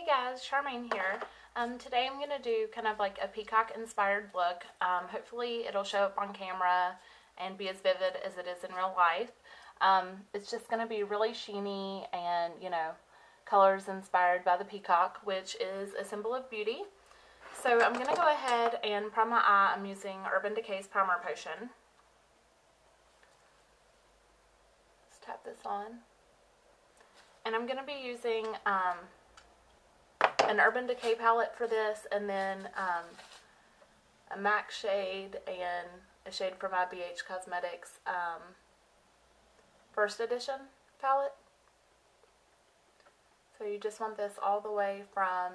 guys, Charmaine here. Today I'm going to do kind of like a peacock inspired look. Hopefully it'll show up on camera and be as vivid as it is in real life. It's just going to be really sheeny and, you know, colors inspired by the peacock, which is a symbol of beauty. So I'm going to go ahead and prime my eye. I'm using Urban Decay's Primer Potion. Let's tap this on. And I'm going to be using an Urban Decay palette for this, and then a MAC shade and a shade from my BH Cosmetics first edition palette. So you just want this all the way from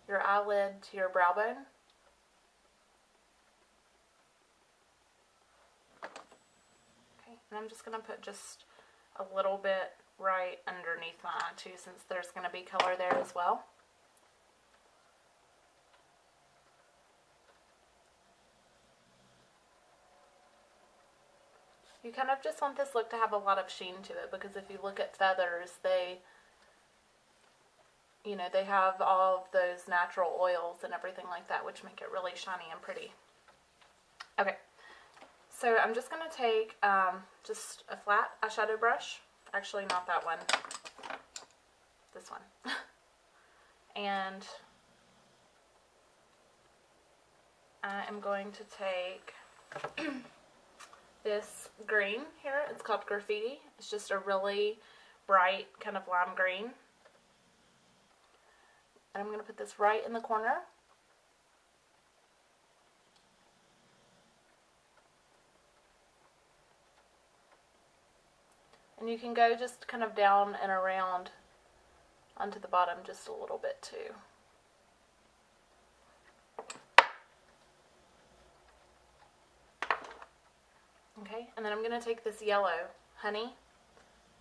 your eyelid to your brow bone. Okay, and I'm just going to put just a little bit right underneath my eye too, since there's going to be color there as well. You kind of just want this look to have a lot of sheen to it, because if you look at feathers, they have all of those natural oils and everything like that, which make it really shiny and pretty. Okay, so I'm just going to take just a flat eyeshadow brush. Actually, not that one. This one. And I am going to take this green here. It's called Graffiti. It's just a really bright kind of lime green. And I'm going to put this right in the corner. And you can go just kind of down and around onto the bottom just a little bit too. Okay, and then I'm going to take this yellow, Honey.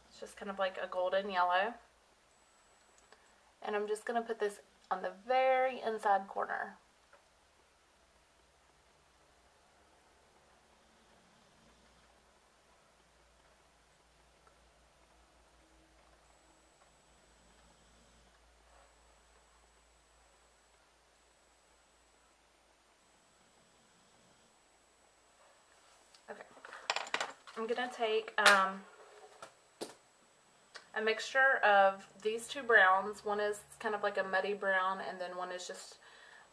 It's just kind of like a golden yellow. And I'm just going to put this on the very inside corner. Okay. I'm going to take a mixture of these two browns. One is kind of like a muddy brown, and then one is just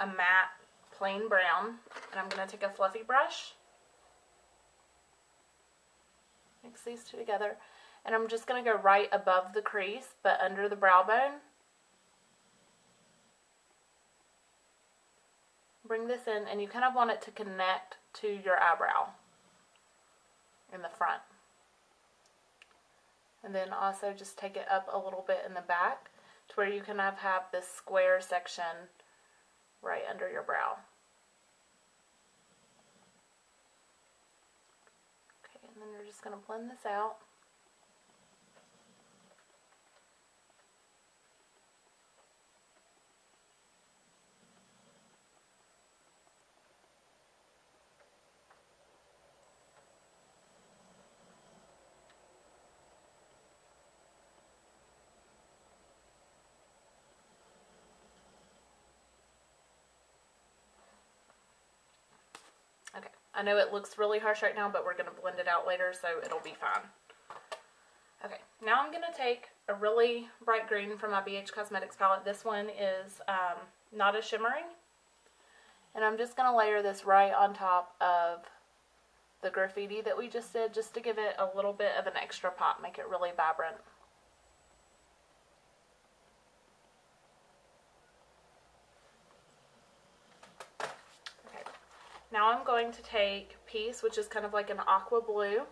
a matte plain brown. And I'm going to take a fluffy brush, mix these two together, and I'm just going to go right above the crease but under the brow bone. Bring this in, and you kind of want it to connect to your eyebrow in the front. And then also just take it up a little bit in the back to where you kind of have this square section right under your brow. Okay, and then you're just going to blend this out. Okay, I know it looks really harsh right now, but we're going to blend it out later, so it'll be fine. Okay, now I'm going to take a really bright green from my BH Cosmetics palette. This one is not as shimmering. And I'm just going to layer this right on top of the graffiti that we just did, just to give it a little bit of an extra pop, make it really vibrant. Now I'm going to take Peace, which is kind of like an aqua blue,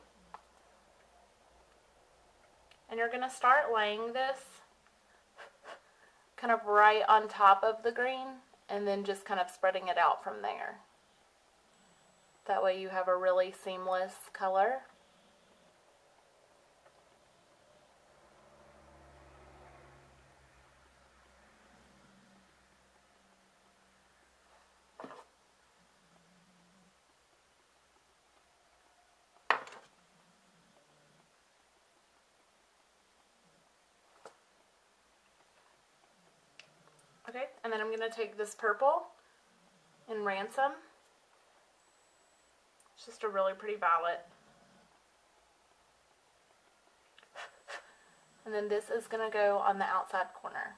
and you're going to start laying this kind of right on top of the green, and then just kind of spreading it out from there. That way you have a really seamless color. Okay, and then I'm going to take this purple in Ransom. It's just a really pretty violet. And then this is going to go on the outside corner.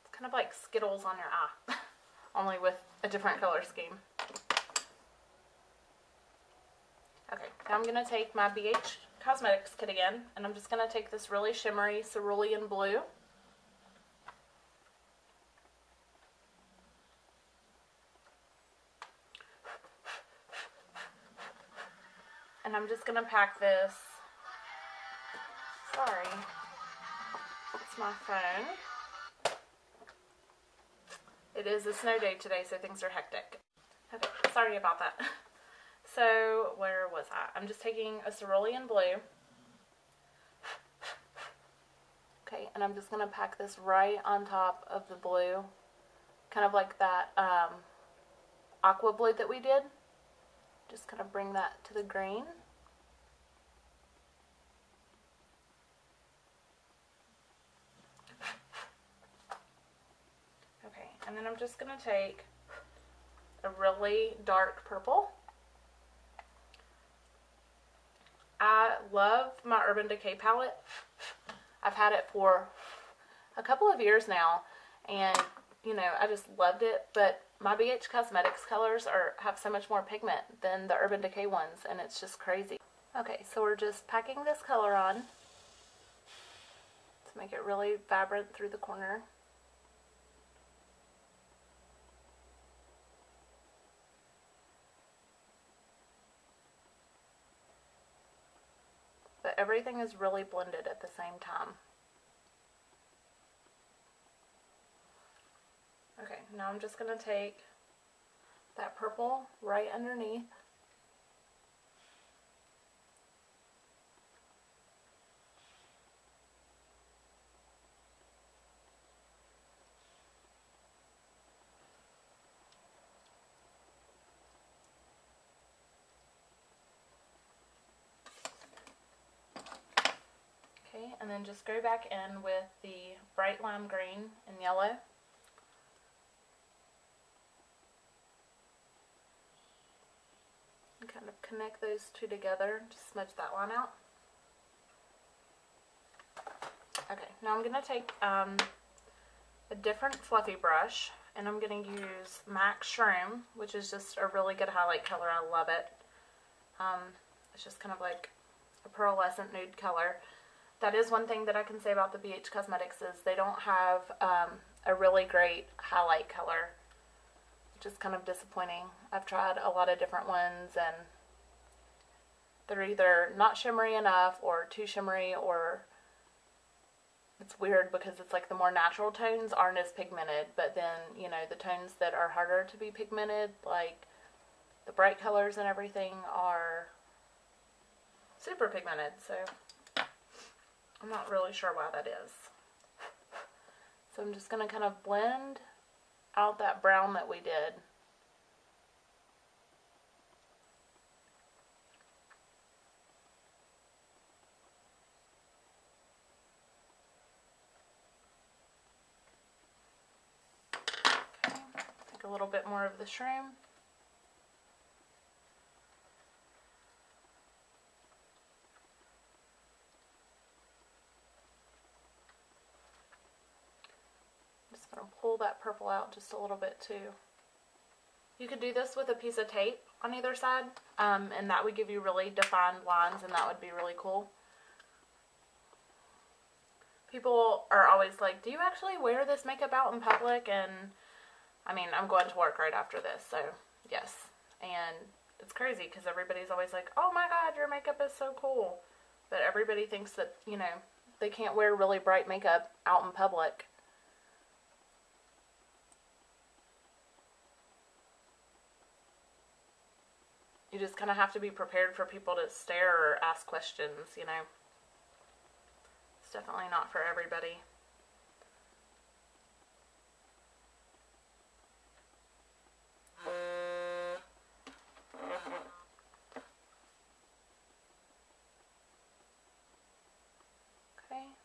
It's kind of like Skittles on your eye, only with a different color scheme. Okay, now I'm going to take my BH Cosmetics kit again, and I'm just going to take this really shimmery cerulean blue. And I'm just going to pack this, sorry, it's my phone. It is a snow day today, so things are hectic. Okay, sorry about that. So, where was I? I'm just taking a cerulean blue. Okay, and I'm just going to pack this right on top of the blue. Kind of like that aqua blue that we did. Just kind of bring that to the green. Okay, and then I'm just going to take a really dark purple. I love my Urban Decay palette. I've had it for a couple of years now, and you know, I just loved it, but my BH Cosmetics colors have so much more pigment than the Urban Decay ones, and it's just crazy. Okay, so we're just packing this color on to make it really vibrant through the corner. But everything is really blended at the same time. Okay, now I'm just going to take that purple right underneath. Okay, and then just go back in with the bright lime green and yellow. And kind of connect those two together, just smudge that line out. Okay, now I'm going to take a different fluffy brush, and I'm going to use MAC Shroom, which is just a really good highlight color. I love it. It's just kind of like a pearlescent nude color. That is one thing that I can say about the BH Cosmetics is they don't have a really great highlight color, which is kind of disappointing. I've tried a lot of different ones, and they're either not shimmery enough or too shimmery, or it's weird because it's like the more natural tones aren't as pigmented, but then, you know, the tones that are harder to be pigmented, like the bright colors and everything, are super pigmented, so I'm not really sure why that is. So I'm just going to kind of blend out that brown that we did. Okay, take a little bit more of the shroom. I'm going to pull that purple out just a little bit too. You could do this with a piece of tape on either side, and that would give you really defined lines, and that would be really cool. People are always like, do you actually wear this makeup out in public? And I mean, I'm going to work right after this, so yes. And it's crazy because everybody's always like, oh my god, your makeup is so cool. But everybody thinks that, you know, they can't wear really bright makeup out in public. You just kind of have to be prepared for people to stare or ask questions, you know. It's definitely not for everybody.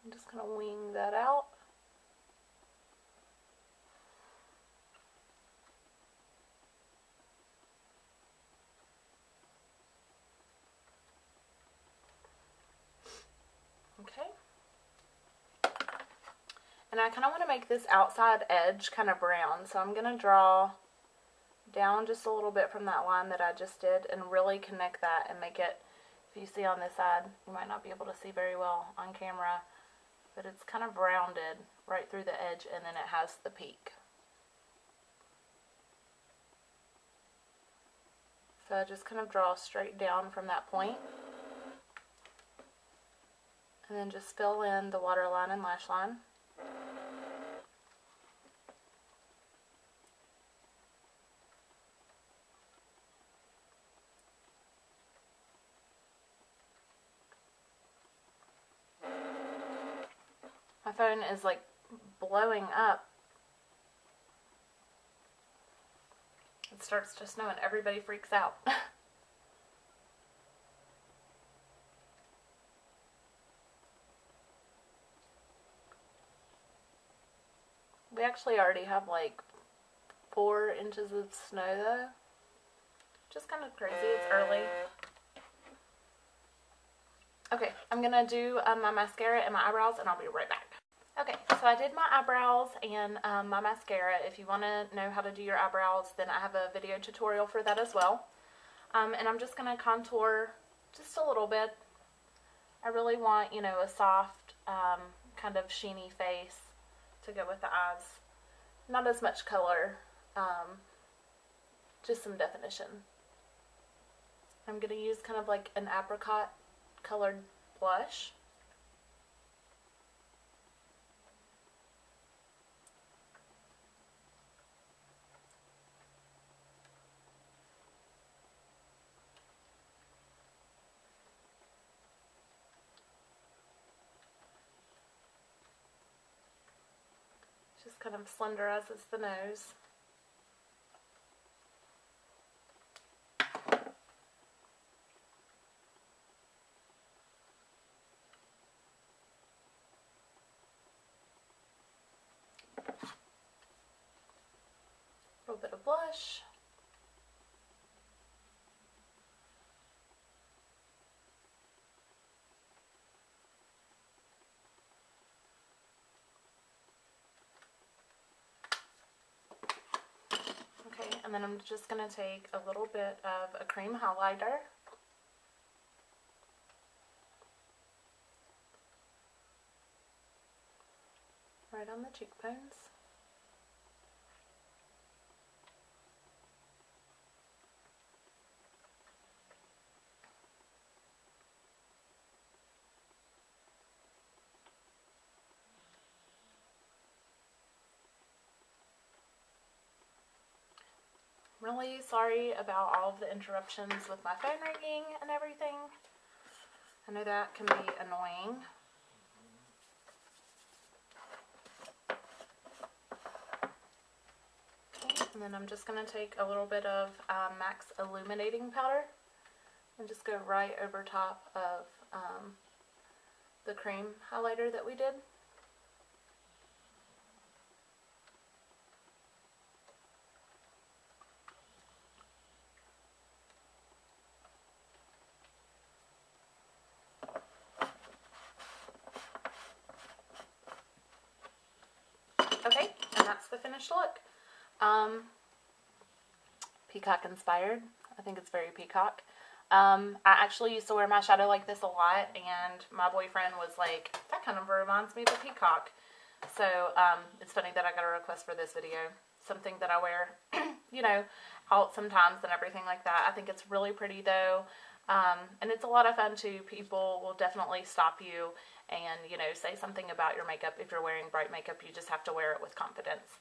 I'm just going to wing that out. Okay. And I kind of want to make this outside edge kind of brown, so I'm going to draw down just a little bit from that line that I just did and really connect that and make it, if you see on this side, you might not be able to see very well on camera, but it's kind of rounded right through the edge, and then it has the peak. So I just kind of draw straight down from that point, and then just fill in the waterline and lash line. My phone is like blowing up. It starts to snow and everybody freaks out. We actually already have like 4 inches of snow though. Just kind of crazy. It's early. Okay, I'm gonna do my mascara and my eyebrows, and I'll be right back. Okay, so I did my eyebrows and my mascara. If you want to know how to do your eyebrows, then I have a video tutorial for that as well. And I'm just going to contour just a little bit. I really want, you know, a soft, kind of sheeny face to go with the eyes. Not as much color, just some definition. I'm going to use kind of like an apricot colored blush. Just kind of slenderizes the nose. A little bit of blush. Okay, and then I'm just going to take a little bit of a cream highlighter. Right on the cheekbones. Really sorry about all of the interruptions with my phone ringing and everything. I know that can be annoying. Okay, and then I'm just going to take a little bit of MAC's illuminating powder and just go right over top of the cream highlighter that we did. Okay, and that's the finished look. Peacock inspired. I think it's very peacock. I actually used to wear my shadow like this a lot, and my boyfriend was like, that kind of reminds me of a peacock. So, it's funny that I got a request for this video. Something that I wear, you know, out sometimes and everything like that. I think it's really pretty though. And it's a lot of fun too. People will definitely stop you and, you know, say something about your makeup. If you're wearing bright makeup, you just have to wear it with confidence.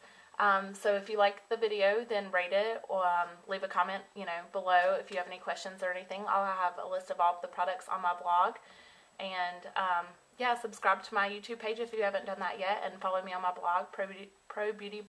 So if you like the video, then rate it or leave a comment, you know, below if you have any questions or anything. I'll have a list of all of the products on my blog. And yeah, subscribe to my YouTube page if you haven't done that yet, and follow me on my blog, Pro Beauty